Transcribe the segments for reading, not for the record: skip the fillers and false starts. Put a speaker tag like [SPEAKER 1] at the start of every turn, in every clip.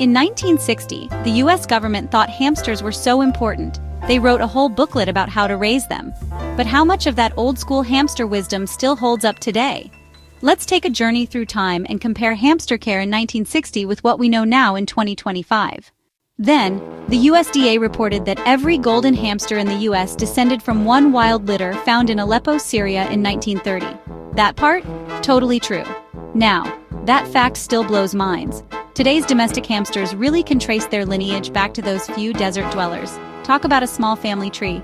[SPEAKER 1] In 1960, the US government thought hamsters were so important, they wrote a whole booklet about how to raise them. But how much of that old-school hamster wisdom still holds up today? Let's take a journey through time and compare hamster care in 1960 with what we know now in 2025. Then, the USDA reported that every golden hamster in the US descended from one wild litter found in Aleppo, Syria in 1930. That part? Totally true. Now, that fact still blows minds. Today's domestic hamsters really can trace their lineage back to those few desert dwellers. Talk about a small family tree.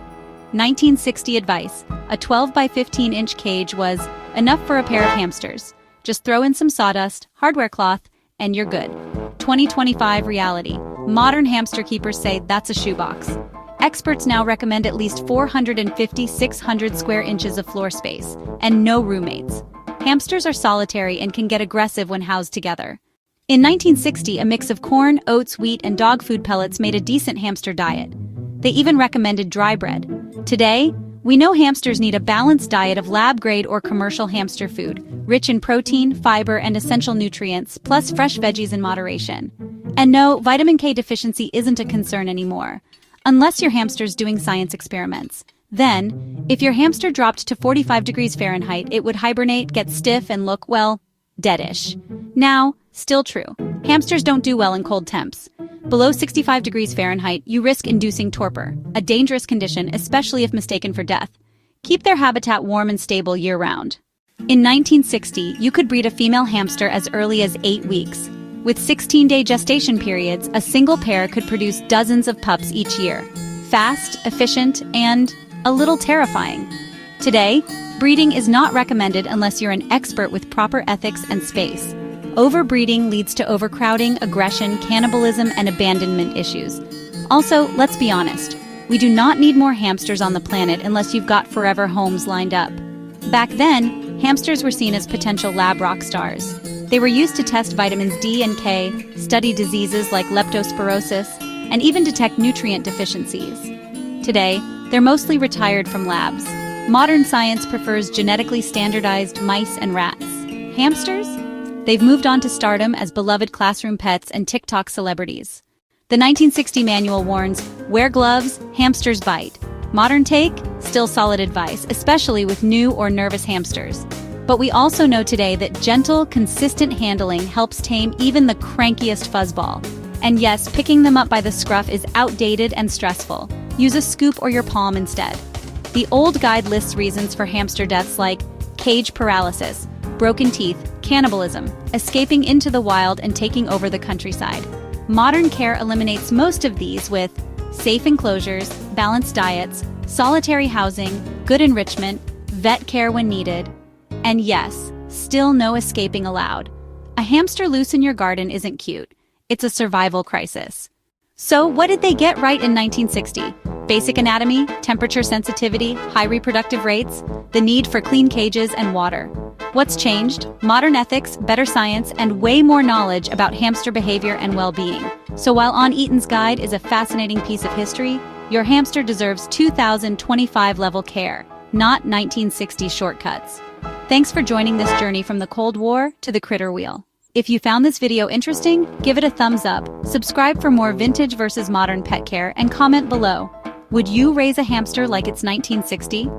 [SPEAKER 1] 1960 advice: a 12 by 15-inch cage was enough for a pair of hamsters. Just throw in some sawdust, hardware cloth, and you're good. 2025 reality. Modern hamster keepers say that's a shoebox. Experts now recommend at least 450-600 square inches of floor space, and no roommates. Hamsters are solitary and can get aggressive when housed together. In 1960, a mix of corn, oats, wheat, and dog food pellets made a decent hamster diet. They even recommended dry bread. Today, we know hamsters need a balanced diet of lab-grade or commercial hamster food, rich in protein, fiber, and essential nutrients, plus fresh veggies in moderation. And no, vitamin K deficiency isn't a concern anymore, unless your hamster's doing science experiments. Then, if your hamster dropped to 45 degrees Fahrenheit, it would hibernate, get stiff, and look, well, deadish. Now, still true, hamsters don't do well in cold temps. Below 65 degrees Fahrenheit, you risk inducing torpor, a dangerous condition, especially if mistaken for death. Keep their habitat warm and stable year-round. In 1960, you could breed a female hamster as early as 8 weeks. With 16-day gestation periods, a single pair could produce dozens of pups each year. Fast, efficient, and a little terrifying. Today, breeding is not recommended unless you're an expert with proper ethics and space. Overbreeding leads to overcrowding, aggression, cannibalism, and abandonment issues. Also, let's be honest, we do not need more hamsters on the planet unless you've got forever homes lined up. Back then, hamsters were seen as potential lab rock stars. They were used to test vitamins D and K, study diseases like leptospirosis, and even detect nutrient deficiencies. Today, they're mostly retired from labs. Modern science prefers genetically standardized mice and rats. Hamsters? They've moved on to stardom as beloved classroom pets and TikTok celebrities. The 1960 manual warns, wear gloves, hamsters bite. Modern take? Still solid advice, especially with new or nervous hamsters. But we also know today that gentle, consistent handling helps tame even the crankiest fuzzball. And yes, picking them up by the scruff is outdated and stressful. Use a scoop or your palm instead. The old guide lists reasons for hamster deaths like cage paralysis, broken teeth, cannibalism, escaping into the wild, and taking over the countryside. Modern care eliminates most of these with safe enclosures, balanced diets, solitary housing, good enrichment, vet care when needed, and yes, still no escaping allowed. A hamster loose in your garden isn't cute. It's a survival crisis. So what did they get right in 1960? Basic anatomy, temperature sensitivity, high reproductive rates, the need for clean cages and water. What's changed? Modern ethics, better science, and way more knowledge about hamster behavior and well-being. So while On Eaton's Guide is a fascinating piece of history, your hamster deserves 2025 level care, not 1960 shortcuts. Thanks for joining this journey from the Cold War to the critter wheel. If you found this video interesting, give it a thumbs up, subscribe for more vintage versus modern pet care, and comment below. Would you raise a hamster like it's 1960?